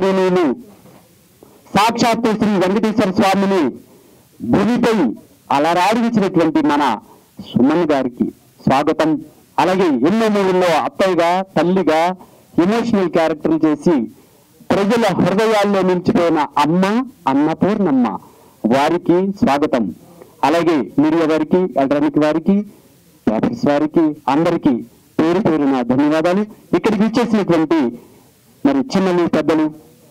పూజనీయులు సాక్షాత్తు శ్రీ వెంకటేశ్వర స్వామిని భూమిపై అలరాడించినటువంటి మన సుమన్ గారికి స్వాగతం. అలాగే ఎన్నో మూవీల్లో అత్తయ్యగా, తల్లిగా ఎమోషనల్ క్యారెక్టర్లు చేసి ప్రజల హృదయాల్లో నిలిచిపోయిన అమ్మ అన్నపూర్ణమ్మ వారికి స్వాగతం. అలాగే మీడియా వారికి, ఎలక్ట్రానిక్ వారికి, పేపర్స్ వారికి అందరికీ పేరు పేరున ధన్యవాదాలు. ఇక్కడికి ఇచ్చేసినటువంటి మరి చిన్నలు పెద్దలు,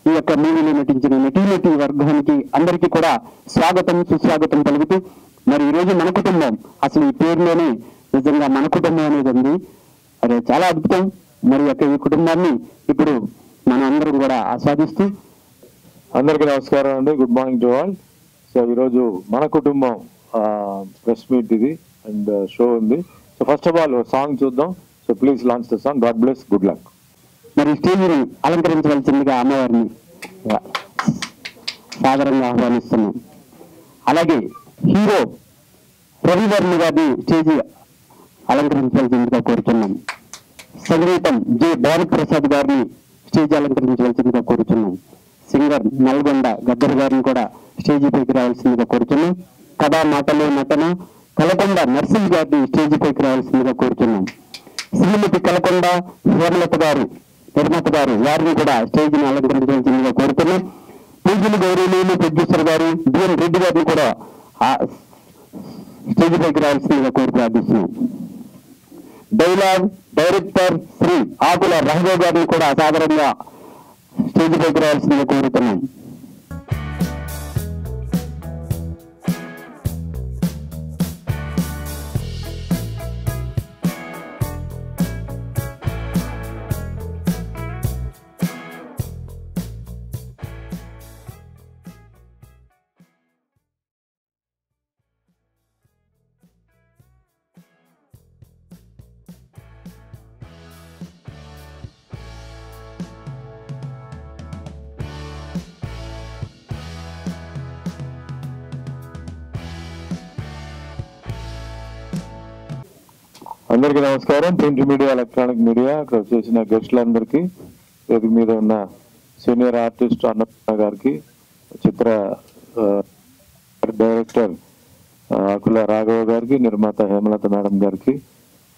ఈ యొక్క మూవీలో నటించిన నటీనటి వర్గానికి అందరికీ కూడా స్వాగతం సుస్వాగతం పలుకుతూ, మరి ఈరోజు మన కుటుంబం, అసలు ఈ పేరులోనే నిజంగా మన కుటుంబం అనేది ఉంది. అదే చాలా అద్భుతం. మరి యొక్క ఈ కుటుంబాన్ని ఇప్పుడు మనం అందరం కూడా ఆస్వాదిస్తూ, అందరికీ నమస్కారం అండి. Good morning to all. So ఈరోజు మన కుటుంబం ప్రెస్ మీట్ ఇది అండ్ షో ఉంది. So first of all song చూద్దాం. So please launch the song. God bless, good luck. మరి స్టేజ్ని అలంకరించవలసిందిగా అమ్మవారిని సాదరంగా ఆహ్వానిస్తున్నాం. అలాగే హీరో రవివర్మ గారిని స్టేజ్ అలంకరించవలసిందిగా కోరుతున్నాం. సంగీతం జె భానుప్రసాద్ గారిని స్టేజ్ అలంకరించవలసిందిగా కోరుతున్నాం. సింగర్ నల్గొండ గద్దర్ గారిని కూడా స్టేజీ పైకి రావాల్సిందిగా కోరుతున్నాం. కథా మాటలు నటన కలకొండ నర్సింగ్ గారిని స్టేజీ పైకి రావాల్సిందిగా కోరుతున్నాం. శ్రీమతి కలకొండ హేమలత గారు, నిర్మాత గారు, వారిని కూడా స్టేజ్ని అలంకరించవలసిందిగా కోరుతున్నాం. పూజలు గౌరీలు ప్రొడ్యూసర్ గారు బిఎన్ రెడ్డి గారిని కూడా స్టేజ్ పైకి రావాల్సిందిగా కోరి ప్రార్థిస్తున్నాం. డైలాగ్ డైరెక్టర్ శ్రీ ఆకుల రాఘవ్ గారిని కూడా సాధారణంగా స్టేజ్ పైకి రావాల్సిందిగా కోరుతున్నాం. అందరికీ నమస్కారం. ప్రింట్ మీడియా, ఎలక్ట్రానిక్ మీడియా, ఇక్కడ చేసిన గెస్టులందరికీ, వేదిక మీద ఉన్న సీనియర్ ఆర్టిస్ట్ అన్నపూర్ణ గారికి, చిత్ర డైరెక్టర్ ఆకుల రాఘవ గారికి, నిర్మాత హేమలత మేడం గారికి,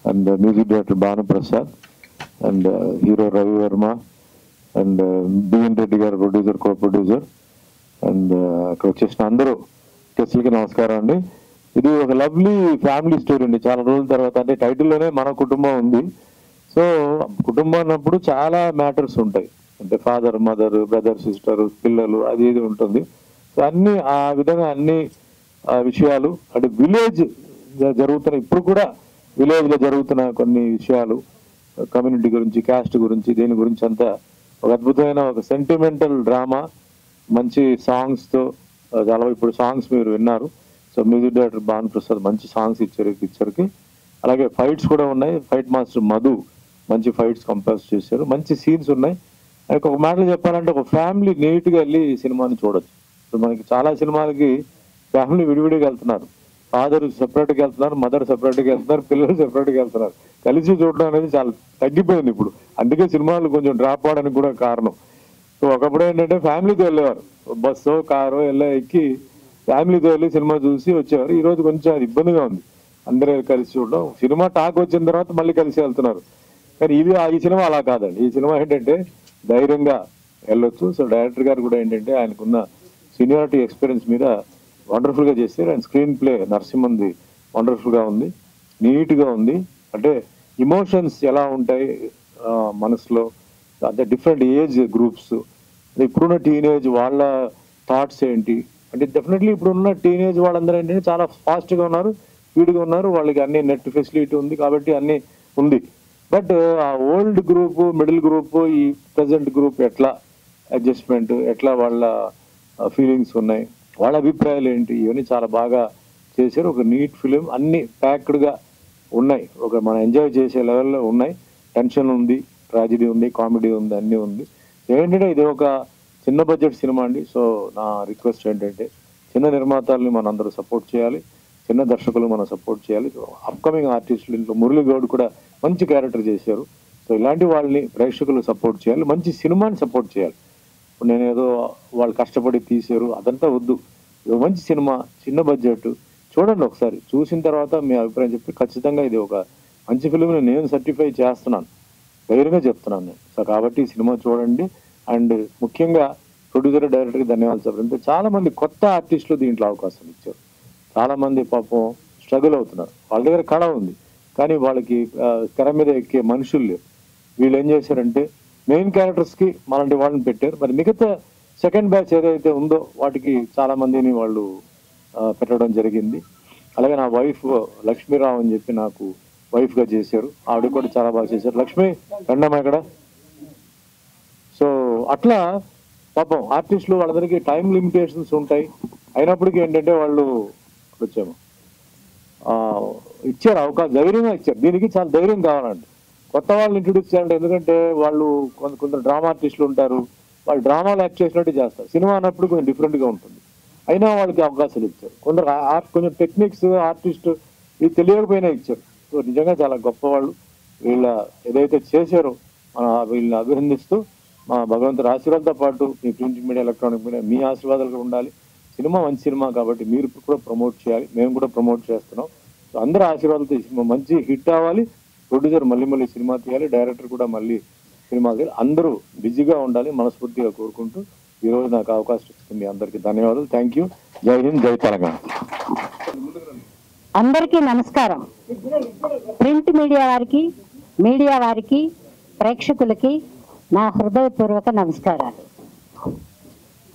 and music director Bhanuprasad, and hero Ravivarma, and BN Reddy garu producer, co producer, and అక్కడ వచ్చేసిన అందరూ గెస్టులకి నమస్కారం అండి. ఇది ఒక లవ్లీ ఫ్యామిలీ స్టోరీ అండి. చాలా రోజుల తర్వాత, అంటే టైటిల్లోనే మన కుటుంబం ఉంది. సో కుటుంబం అన్నప్పుడు చాలా మ్యాటర్స్ ఉంటాయి, అంటే ఫాదర్, మదర్, బ్రదర్, సిస్టర్, పిల్లలు, అది ఇది ఉంటుంది. సో అన్ని ఆ విధంగా అన్ని విషయాలు, అంటే విలేజ్ జరుగుతున్న, ఇప్పుడు కూడా విలేజ్లో జరుగుతున్న కొన్ని విషయాలు, కమ్యూనిటీ గురించి, క్యాస్ట్ గురించి, దీని గురించి అంతా ఒక అద్భుతమైన ఒక సెంటిమెంటల్ డ్రామా, మంచి సాంగ్స్తో. చాలా ఇప్పుడు సాంగ్స్ మీరు విన్నారు. సో మ్యూజిక్ డైరెక్టర్ భానుప్రసాద్ మంచి సాంగ్స్ ఇచ్చారు. అలాగే ఫైట్స్ కూడా ఉన్నాయి. ఫైట్ మాస్టర్ మధు మంచి ఫైట్స్ కంపోజ్ చేశారు. మంచి సీన్స్ ఉన్నాయి. ఒక మాటలు చెప్పాలంటే ఒక ఫ్యామిలీ నీట్గా వెళ్ళి ఈ సినిమాని చూడొచ్చు. సో మనకి చాలా సినిమాలకి ఫ్యామిలీ విడివిడిగా వెళ్తున్నారు. ఫాదర్ సెపరేట్గా వెళ్తున్నారు, మదర్ సెపరేట్గా వెళ్తున్నారు, పిల్లలు సెపరేట్గా వెళ్తున్నారు. కలిసి చూడడం అనేది చాలా తగ్గిపోయింది ఇప్పుడు. అందుకే సినిమాలు కొంచెం డ్రాప్ అవడానికి కూడా కారణం. సో ఒకప్పుడు ఏంటంటే ఫ్యామిలీతో వెళ్ళేవారు, బస్సో కారో ఎక్కి ఫ్యామిలీతో వెళ్ళి సినిమా చూసి వచ్చేవారు. ఈ రోజు కొంచెం అది ఇబ్బందిగా ఉంది, అందరూ కలిసి చూడడం. సినిమా టాక్ వచ్చిన తర్వాత మళ్ళీ కలిసి వెళ్తున్నారు. కానీ ఈ సినిమా అలా కాదండి. ఈ సినిమా ఏంటంటే ధైర్యంగా వెళ్ళొచ్చు. సో డైరెక్టర్ గారు కూడా ఏంటంటే ఆయనకున్న సీనియారిటీ ఎక్స్పీరియన్స్ మీద వండర్ఫుల్గా చేశారు. అండ్ స్క్రీన్ ప్లే నరసింహంది వండర్ఫుల్గా ఉంది, నీట్గా ఉంది. అంటే ఇమోషన్స్ ఎలా ఉంటాయి మనసులో, అంటే డిఫరెంట్ ఏజ్ గ్రూప్స్, ఇప్పుడున్న టీనేజ్ వాళ్ళ థాట్స్ ఏంటి, అంటే డెఫినెట్లీ ఇప్పుడున్న టీనేజ్ వాళ్ళందరూ ఏంటంటే చాలా ఫాస్ట్గా ఉన్నారు, స్పీడ్గా ఉన్నారు. వాళ్ళకి అన్ని నెట్ ఫెసిలిటీ ఉంది కాబట్టి అన్నీ ఉంది. బట్ ఆ ఓల్డ్ గ్రూప్, మిడిల్ గ్రూప్, ఈ ప్రజెంట్ గ్రూప్ ఎట్లా అడ్జస్ట్మెంట్, ఎట్లా వాళ్ళ ఫీలింగ్స్ ఉన్నాయి, వాళ్ళ అభిప్రాయాలు ఏంటి, ఇవన్నీ చాలా బాగా చేశారు. ఒక నీట్ ఫిలిం, అన్ని ప్యాక్డ్గా ఉన్నాయి. ఒక మనం ఎంజాయ్ చేసే లెవెల్లో ఉన్నాయి. టెన్షన్ ఉంది, ట్రాజడీ ఉంది, కామెడీ ఉంది, అన్నీ ఉంది. ఏంటంటే ఇది ఒక చిన్న బడ్జెట్ సినిమా అండి. సో నా రిక్వెస్ట్ ఏంటంటే చిన్న నిర్మాతల్ని మనం అందరూ సపోర్ట్ చేయాలి, చిన్న దర్శకులు మనం సపోర్ట్ చేయాలి. అప్కమింగ్ ఆర్టిస్టులు, ఇంట్లో మురళీ గౌడ్ కూడా మంచి క్యారెక్టర్ చేశారు. సో ఇలాంటి వాళ్ళని ప్రేక్షకులు సపోర్ట్ చేయాలి, మంచి సినిమాని సపోర్ట్ చేయాలి. ఇప్పుడు నేనేదో వాళ్ళు కష్టపడి తీశారు అదంతా వద్దు. ఇది మంచి సినిమా, చిన్న బడ్జెట్, చూడండి ఒకసారి. చూసిన తర్వాత మీ అభిప్రాయం చెప్పి ఖచ్చితంగా ఇది ఒక మంచి ఫిల్మ్ని నేను సర్టిఫై చేస్తున్నాను, ధైర్యంగా చెప్తున్నాను నేను. సో కాబట్టి ఈ సినిమా చూడండి. అండ్ ముఖ్యంగా ప్రొడ్యూసర్, డైరెక్టర్కి ధన్యవాదాలు చెప్పాలంటే చాలా మంది కొత్త ఆర్టిస్టులు దీంట్లో అవకాశం ఇచ్చారు. చాలా మంది పాపం స్ట్రగుల్ అవుతున్నారు, వాళ్ళ దగ్గర కళ ఉంది కానీ వాళ్ళకి తెర మీద ఎక్కే మనుషులు లేరు. వీళ్ళు ఏం చేశారంటే మెయిన్ క్యారెక్టర్స్కి మనలాంటి వాళ్ళని పెట్టారు. మరి మిగతా సెకండ్ బ్యాచ్ ఏదైతే ఉందో వాటికి చాలా మందిని వాళ్ళు పెట్టడం జరిగింది. అలాగే నా వైఫ్ లక్ష్మీరావు అని చెప్పి నాకు వైఫ్గా చేశారు, ఆవిడ కూడా చాలా బాగా చేశారు. లక్ష్మి రండమ్మా ఇక్కడ. సో అట్లా పాపం ఆర్టిస్టులు వాళ్ళందరికీ టైం లిమిటేషన్స్ ఉంటాయి, అయినప్పటికీ ఏంటంటే వాళ్ళు వచ్చాము ఇచ్చారు అవకాశం, ధైర్యంగా ఇచ్చారు. దీనికి చాలా ధైర్యం కావాలండి కొత్త వాళ్ళని ఇంట్రొడ్యూస్ చేయాలంటే. ఎందుకంటే వాళ్ళు కొందరు డ్రామా ఆర్టిస్టులు ఉంటారు, వాళ్ళు డ్రామాలు యాక్ట్ చేసినట్టు చేస్తారు, సినిమా అన్నప్పుడు కొంచెం డిఫరెంట్గా ఉంటుంది, అయినా వాళ్ళకి అవకాశాలు ఇచ్చారు. కొందరు కొంచెం టెక్నిక్స్ ఆర్టిస్ట్ ఇది తెలియకపోయినా ఇచ్చారు. సో నిజంగా చాలా గొప్ప వాళ్ళు. వీళ్ళ ఏదైతే చేశారో వీళ్ళని అభినందిస్తూ మా భగవంతుడి ఆశీర్వాదంతో పాటు me print media, electronic media మీ ఆశీర్వాదాలు కూడా ఉండాలి. సినిమా మంచి సినిమా కాబట్టి మీరు కూడా ప్రమోట్ చేయాలి, మేము కూడా ప్రమోట్ చేస్తున్నాం. సో అందరూ ఆశీర్వాదాలతో ఈ సినిమా మంచి హిట్ అవ్వాలి. ప్రొడ్యూసర్ మళ్ళీ సినిమా తీయాలి, డైరెక్టర్ కూడా మళ్ళీ సినిమా తీయాలి. అందరూ బిజీగా ఉండాలి మనస్ఫూర్తిగా కోరుకుంటూ ఈరోజు నాకు అవకాశం ఇస్తుంది. మీ అందరికీ ధన్యవాదాలు. Thank you. జై హింద్, జై తెలంగాణ. అందరికీ నమస్కారం. ప్రింట్ మీడియా వారికి ప్రేక్షకులకి నా హృదయపూర్వక నమస్కారాలు.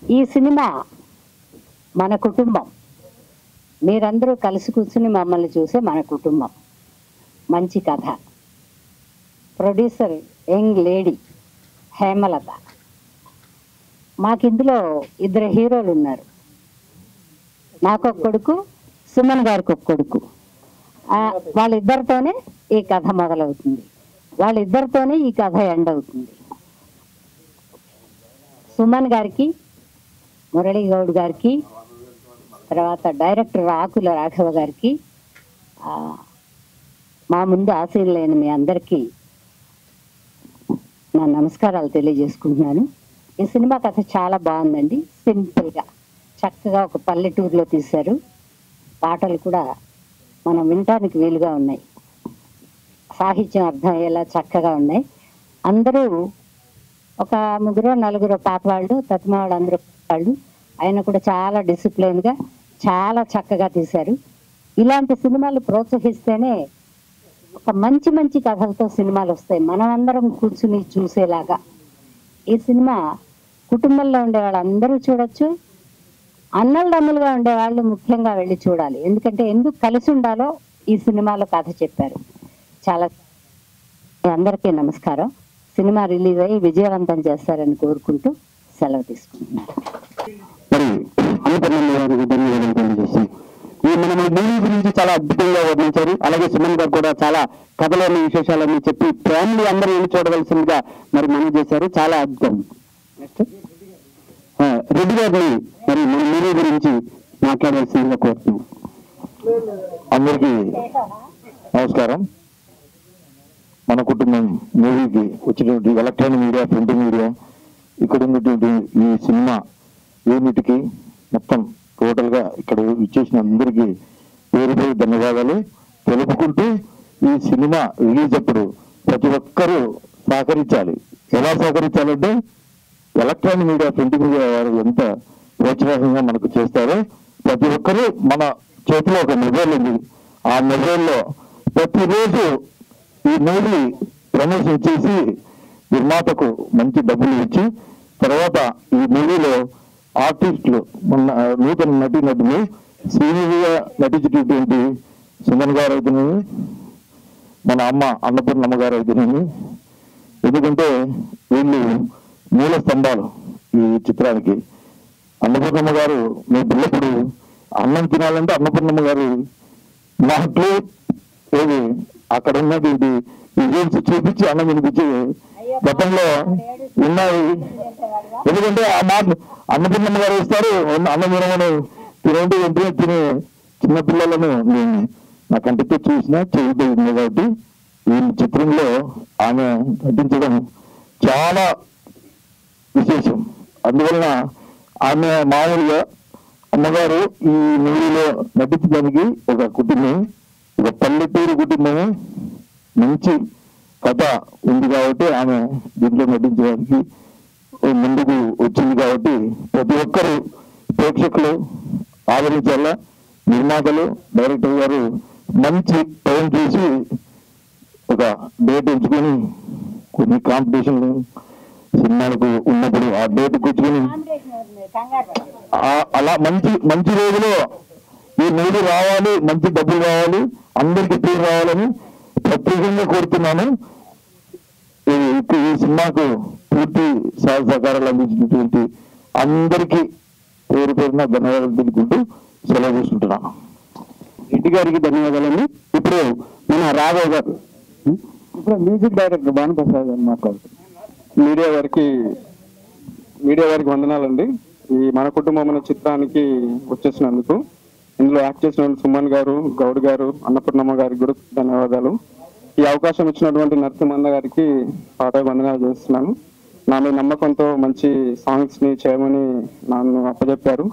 ఈ సినిమా మన కుటుంబం, మీరందరూ కలిసి కూర్చుని మమ్మల్ని చూసే మన కుటుంబం. మంచి కథ, ప్రొడ్యూసర్ యంగ్ లేడీ హేమలత. మాకిందులో 2 హీరోలు ఉన్నారు, నాకొక కొడుకు, సుమన్ గారికి ఒక కొడుకు. వాళ్ళిద్దరితోనే ఈ కథ మొదలవుతుంది, వాళ్ళిద్దరితోనే ఈ కథ ఎండ్ అవుతుంది. సుమన్ గారికి, మురళీ గౌడ్ గారికి, తర్వాత డైరెక్టర్ ఆకుల రాఘవ గారికి, మా ముందు ఆశీర్లు లేని మీ అందరికీ నా నమస్కారాలు తెలియజేసుకుంటున్నాను. ఈ సినిమా కథ చాలా బాగుందండి, సింపుల్గా చక్కగా ఒక పల్లెటూరులో తీశారు. పాటలు కూడా మనం వినటానికి వీలుగా ఉన్నాయి, సాహిత్యం అర్థం అయ్యేలా చక్కగా ఉన్నాయి. అందరూ ఒక 3-4 పాత వాళ్ళు, తత్మ వాళ్ళు, అందరూ వాళ్ళు. ఆయన కూడా చాలా డిసిప్లిన్గా చాలా చక్కగా తీశారు. ఇలాంటి సినిమాలు ప్రోత్సహిస్తేనే ఒక మంచి కథలతో సినిమాలు వస్తాయి, మనం అందరం కూర్చుని చూసేలాగా. ఈ సినిమా కుటుంబంలో ఉండే వాళ్ళు అందరూ చూడొచ్చు, అన్నలు ఉండేవాళ్ళు ముఖ్యంగా వెళ్ళి చూడాలి. ఎందుకంటే ఎందుకు కలిసి ఉండాలో ఈ సినిమాలో కథ చెప్పారు. చాలా అందరికీ నమస్కారం. సినిమా రిలీజ్ అయ్యి విజయవంతం చేస్తారని కోరుకుంటూ సెలవు తీసుకుంటున్నాను. మరి అన్నపూర్ణమ్మ గారికి ధన్యవాదాలు తెలియజేసి ఈ మన మూవీ గురించి చాలా అద్భుతంగా వర్ణించారు. అలాగే సుమన్ గారు కూడా చాలా కథలోని విశేషాలన్నీ చెప్పి ఫ్యామిలీ అందరూ వెళ్ళి చూడవలసిందిగా మరి మనం చేశారు, చాలా అద్భుతం. రెడ్డి గారిని మరి మన మూవీ గురించి మాట్లాడాల్సిందిగా కోరుతున్నాం. అందరికీ నమస్కారం. మన కుటుంబం మూవీకి వచ్చినటువంటి ఎలక్ట్రానిక్ మీడియా, ప్రింట్ మీడియా, ఇక్కడ ఉన్నటువంటి ఈ సినిమా యూనిట్కి మొత్తం టోటల్గా ఇక్కడ ఇచ్చేసిన అందరికీ పేరు ధన్యవాదాలు తెలుపుకుంటూ, ఈ సినిమా రిలీజ్ అప్పుడు ప్రతి ఒక్కరూ సహకరించాలి. ఎలా సహకరించాలంటే ఎలక్ట్రానిక్ మీడియా, ప్రింట్ మీడియా వారు ఎంత ప్రోత్సాహంగా మనకు చేస్తారో, ప్రతి ఒక్కరూ మన చేతిలో ఒక మొబైల్ ఉంది, ఆ మొబైల్లో ప్రతిరోజు ఈ మూవీ ప్రమోషన్ చేసి నిర్మాతకు మంచి డబ్బులు ఇచ్చి, తర్వాత ఈ మూవీలో ఆర్టిస్టులు మన నూతన నటులు సీనియర్గా నటించేటటువంటి సుమన్ గారు అయితేనేమి, మన అమ్మ అన్నపూర్ణమ్మ గారు అయితేనేమి. ఎందుకంటే వీళ్ళు మూల స్తంభాలు ఈ చిత్రానికి. అన్నపూర్ణమ్మ గారు మీ పిల్లప్పుడు అన్నం తినాలంటే అన్నపూర్ణమ్మ గారు మాటలు ఏది అక్కడ ఉన్నటువంటి విజువల్స్ చూపించి అన్నం వినిపించి గతంలో ఉన్నాయి. ఎందుకంటే ఆ మాట అన్నపూర్ణమ్మ గారు ఇస్తారు, అన్నం తినమని తినండి వెంటనే తినే చిన్నపిల్లలను నేను నా కంటితో చూసినా చేయబోయింది. కాబట్టి ఈ చిత్రంలో ఆమె నటించడం చాలా విశేషం. అందువలన ఆమె మామూలుగా అమ్మగారు ఈ మూవీలో నటించడానికి ఒక కుటుంబం, ఒక పల్లెటూరు కుటుంబము, మంచి కథ ఉంది కాబట్టి ఆమె దీంట్లో నటించడానికి ముందుకు వచ్చింది. కాబట్టి ప్రతి ఒక్కరు ప్రేక్షకులు ఆదరించాలా. నిర్మాతలు, డైరెక్టర్ గారు మంచి టైం చూసి ఒక డేట్ ఎంచుకొని కొన్ని కాంపిటీషన్లు సినిమాలకు ఉన్నప్పుడు ఆ డేట్ కూర్చుని అలా మంచి మంచి రోజులో ఈ మూవీ రావాలి, మంచి డబ్బులు రావాలి, అందరికి పేరు రావాలని ప్రత్యేకంగా కోరుతున్నాను. ఈ సినిమాకు పూర్తి సహాయ సహకారాలు అందించినటువంటి అందరికీ పేరు పేరున ధన్యవాదాలు తెలుపుకుంటూ సెలవు తీసుకుంటున్నాను. రెడ్డి గారికి ధన్యవాదాలండి. ఇప్పుడు మన రాఘవ్ గారు, ఇప్పుడు మ్యూజిక్ డైరెక్టర్ భానుప్రసాద్ గారు మాట్లాడుతున్నారు. మీడియా వారికి వందనాలండి. ఈ మన కుటుంబం అనే చిత్రానికి వచ్చేసినందుకు. ఇందులో యాక్ట్ చేసిన వాళ్ళు సుమన్ గారు, గౌడ్ గారు, అన్నపూర్ణమ్మ గారికి కూడా ధన్యవాదాలు. ఈ అవకాశం ఇచ్చినటువంటి నరసింహన్న గారికి పాత వందనాలు చేస్తున్నాను. నా మీద నమ్మకంతో మంచి సాంగ్స్ ని చేయమని నన్ను అప్పచెప్పారు.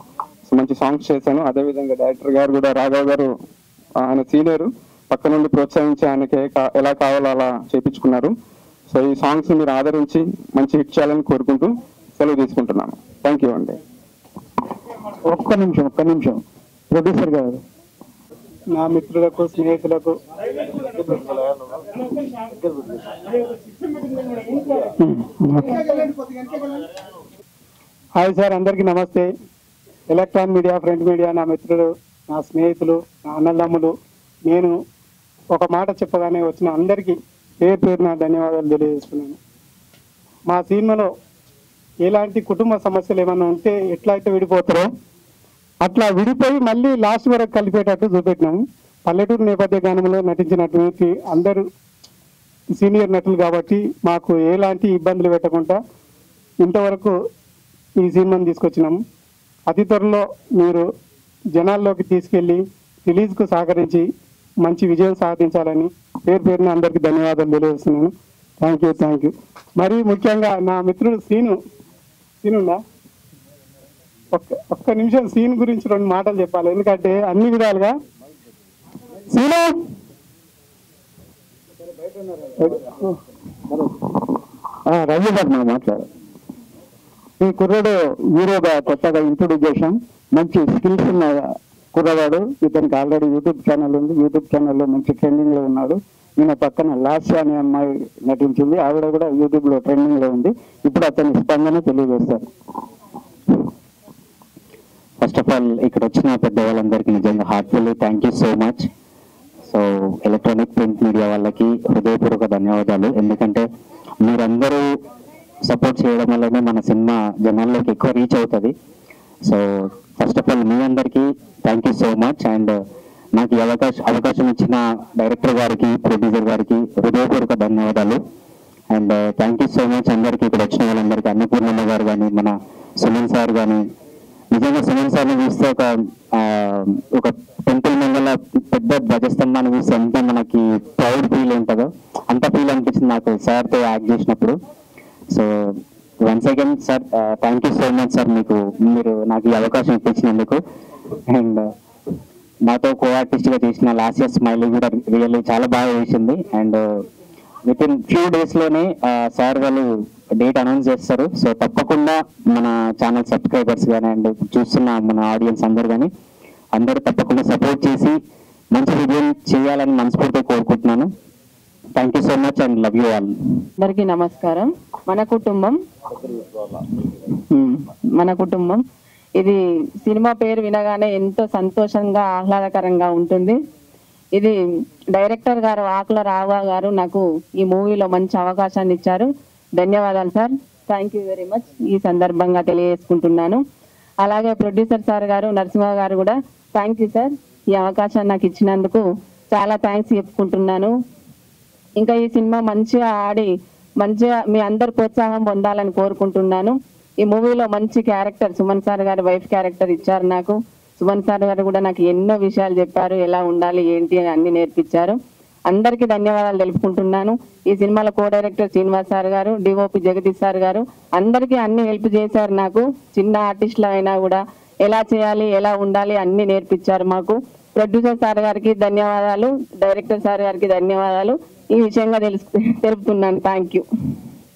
మంచి సాంగ్స్ చేశాను. అదేవిధంగా డైరెక్టర్ గారు కూడా, రాఘవ్ గారు ఆయన సీనియర్, పక్క నుండి ప్రోత్సహించి ఆయనకి ఎలా కావాలో అలా చేపించుకున్నారు. సో ఈ సాంగ్స్ మీరు ఆదరించి మంచి హిట్ చేయాలని కోరుకుంటూ సెలవు తీసుకుంటున్నాను. థ్యాంక్ యూ అండి. ఒక్క నిమిషం ప్రొడ్యూసర్ గారు, నా మిత్రులకు, స్నేహితులకు హాయ్ సార్, అందరికీ నమస్తే. ఎలక్ట్రాన్ మీడియా, ప్రింట్ మీడియా, నా మిత్రులు, నా స్నేహితులు, నా అన్నదమ్ములు, నేను ఒక మాట చెప్పగానే వచ్చిన అందరికీ పేరు పేరు నా ధన్యవాదాలు తెలియజేస్తున్నాను. మా సినిమాలో ఎలాంటి కుటుంబ సమస్యలు ఏమన్నా ఉంటే ఎట్లయితే విడిపోతారో అట్లా విడిపోయి మళ్ళీ లాస్ట్ వరకు కలిపేటట్టు చూపెట్టినాము. పల్లెటూరు నేపథ్య గానంలో నటించినటువంటి అందరూ సీనియర్ నటులు కాబట్టి మాకు ఎలాంటి ఇబ్బందులు పెట్టకుండా ఇంతవరకు ఈ సినిమాని తీసుకొచ్చినాము. అతి త్వరలో మీరు జనాల్లోకి తీసుకెళ్ళి రిలీజ్కు సహకరించి మంచి విజయం సాధించాలని పేరు పేరున అందరికీ ధన్యవాదాలు తెలియజేస్తున్నాను. Thank you. మరీ ముఖ్యంగా నా మిత్రుడు సీనుందా, ఒక్క నిమిషం సీన్ గురించి 2 మాటలు చెప్పాలి. ఎందుకంటే అన్ని విధాలుగా సీను రవి గారు మనం మాట్లాడారు. ఈ కుర్రాడు హీరోగా కొత్తగా ఇంట్రొడ్యూస్ చేశాం. మంచి స్కిల్స్ ఉన్న కుర్రవాడు. ఇతనికి ఆల్రెడీ యూట్యూబ్ ఛానల్ ఉంది. యూట్యూబ్ ఛానల్లో మంచి ట్రెండింగ్ లో ఉన్నాడు. ఈయన పక్కన లాస్య అనే అమ్మాయి నటించింది. ఆవిడ కూడా యూట్యూబ్ లో ట్రెండింగ్ లో ఉంది. ఇప్పుడు అతని స్పందన తెలియజేస్తారు. ఫస్ట్ ఆఫ్ ఆల్ ఇక్కడ వచ్చిన పెద్దవాళ్ళందరికీ నిజంగా heartfully thank you so much. So electronic print media వాళ్ళకి హృదయపూర్వక ధన్యవాదాలు. ఎందుకంటే మీరందరూ సపోర్ట్ చేయడం వల్లనే మన సినిమా జనాల్లోకి ఎక్కువ రీచ్ అవుతుంది. సో ఫస్ట్ ఆఫ్ ఆల్ మీ అందరికీ thank you so much. And నాకు ఈ అవకాశం ఇచ్చిన డైరెక్టర్ గారికి, ప్రొడ్యూసర్ గారికి హృదయపూర్వక ధన్యవాదాలు. And thank you so much అందరికీ, ఇక్కడ వచ్చిన వాళ్ళందరికీ. అన్నపూర్ణమ్మ గారు కానీ, మన సుమన్ సార్ కానీ, నిజంగా సుమన్ సార్ని చూస్తే ఒక టెంపుల్ మంగళ పెద్ద ధ్వజస్తంభాన్ని చూస్తే ఎంత మనకి ప్రౌడ్ ఫీల్ ఉంటుందో అంత ఫీల్ అనిపించింది నాకు సార్తో యాక్ట్ చేసినప్పుడు. So once again sir thank you so much sir, మీరు నాకు ఈ అవకాశం ఇప్పించినందుకు. అండ్ నాతో కో ఆర్టిస్ట్ గా చేసిన లాస్య స్మైలీ కూడా రియల్లీ చాలా బాగా వేసింది. And with in few days లోనే సార్ వాళ్ళు డేట్ అనౌన్స్ చేస్తారు. సో తప్పకుండా మన ఛానల్ సబ్స్క్రైబర్స్ కానీ అండ్ చూస్తున్న మన ఆడియన్స్ అందరు కానీ అందరూ తప్పకుండా సపోర్ట్ చేసి మంచి విజయం చేయాలని మనస్ఫూర్తిగా కోరుకుంటున్నాను. Thank you so much and love you all. అందరికీ నమస్కారం. మన కుటుంబం ఇది సినిమా పేరు వినగానే ఎంతో సంతోషంగా, ఆహ్లాదకరంగా ఉంటుంది. ఇది డైరెక్టర్ గారు ఆకుల రాఘవ గారు నాకు ఈ మూవీలో మంచి అవకాశాన్ని ఇచ్చారు. ధన్యవాదాలు sir. Thank you very much ఈ సందర్భంగా తెలియజేసుకుంటున్నాను. అలాగే ప్రొడ్యూసర్ సార్ గారు, నరసింహ గారు కూడా థ్యాంక్ యూ సార్, ఈ అవకాశాన్ని నాకు ఇచ్చినందుకు చాలా థ్యాంక్స్ చెప్పుకుంటున్నాను. ఇంకా ఈ సినిమా మంచిగా ఆడి మంచిగా మీ అందరు ప్రోత్సాహం పొందాలని కోరుకుంటున్నాను. ఈ మూవీలో మంచి క్యారెక్టర్ సుమన్ సార్ గారి వైఫ్ క్యారెక్టర్ ఇచ్చారు నాకు. సుమన్ సార్ గారు కూడా నాకు ఎన్నో విషయాలు చెప్పారు, ఎలా ఉండాలి ఏంటి అని అన్ని నేర్పించారు. అందరికీ ధన్యవాదాలు తెలుపుకుంటున్నాను. ఈ సినిమాలో కో డైరెక్టర్ శ్రీనివాస్ సార్ గారు, డిఓపి జగదీష్ సార్ గారు అందరికీ అన్ని హెల్ప్ చేశారు. నాకు చిన్న ఆర్టిస్టులు అయినా కూడా ఎలా చేయాలి, ఎలా ఉండాలి అన్ని నేర్పించారు మాకు. ప్రొడ్యూసర్ సార్ గారికి ధన్యవాదాలు, డైరెక్టర్ సార్ గారికి ధన్యవాదాలు. ఈ విషయంగా తెలుపుతున్నాను. Thank you.